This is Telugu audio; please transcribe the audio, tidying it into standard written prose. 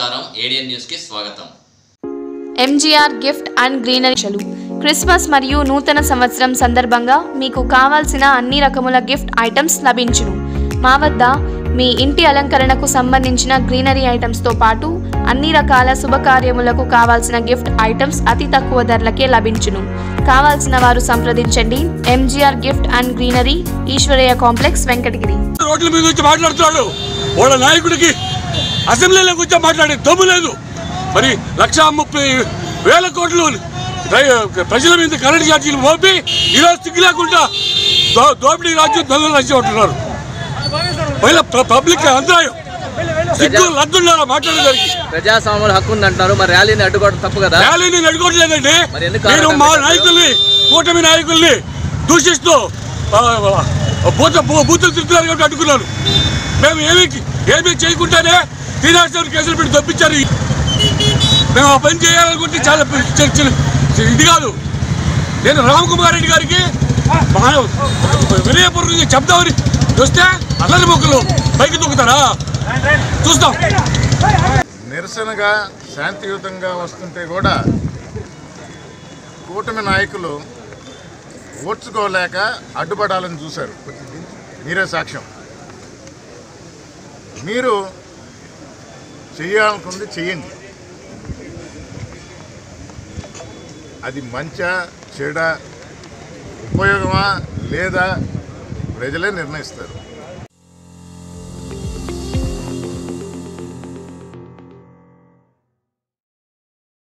నమస్కారం ఏడియన్ న్యూస్ కి స్వాగతం. MGR gift and greenery Christmas మరియు నూతన సంవత్సరం సందర్భంగా మీకు కావాల్సిన అన్ని రకముల గిఫ్ట్ ఐటమ్స్ లభించును. మా వద్ద మీ ఇంటి అలంకరణకు సంబంధించిన గ్రీనరీ ఐటమ్స్తో పాటు అన్ని రకాల శుభకార్యములకు కావాల్సిన గిఫ్ట్ ఐటమ్స్ అతి తక్కువ ధరలకే లభించును. కావాల్సిన వారు సంప్రదించండి. MGR gift and greenery, Eswaraiah complex, Venkatagiri. రోడ్ల మీద వచ్చి మాట్లాడుతున్నాడు, వాళ్ళ నాయకుడికి అసెంబ్లీలోకి వచ్చి మాట్లాడే దమ్ము లేదు. మరి 1,30,000 కోట్లు ప్రజల మీద కరెంట్ ఛార్జీలు మోపి ఈరోజు సిగ్గు లేకుండా దోపిడీ రాజ్యం దొంగల రాజ్యం అంటున్నారు. పబ్లిక్ అంతరాయం, సిగ్గు లద్దున్నారా మాట్లాడేదానికి? ప్రజాస్వామ్యంలో హక్కు ఉందంటారు, మరి ర్యాలీని అడ్డుకోవడం తప్పు కదా? ర్యాలీని అడ్డుకోవట్లేదండి. మీరు మా నాయకుల్ని, కూటమి నాయకుల్ని దూషిస్తూ బూతులు తిరుగుతున్నారు కాబట్టి అడ్డుకున్నారు. మేము ఏమీ చేయకుండానే శ్రీనివాసరావు కేసులు పెట్టి తప్పించారు. మేము ఆ పని చేయాలనుకుంటే చాలా ఇది కాదు. నేను రామకుమార్ రెడ్డి గారికి వినయపూర్వకంగా చెప్తామని చూస్తే అల్లరి మొక్కలు పైకి దూకుతారా? చూస్తాం. నిరసనగా శాంతియుతంగా వస్తుంటే కూడా కూటమి నాయకులు ఓర్చుకోలేక అడ్డుపడాలని చూశారు. మీరే సాక్ష్యం. మీరు చేయాలనుకుంది చెయ్యండి. అది మంచా చెడా, ఉపయోగమా లేదా ప్రజలే నిర్ణయిస్తారు.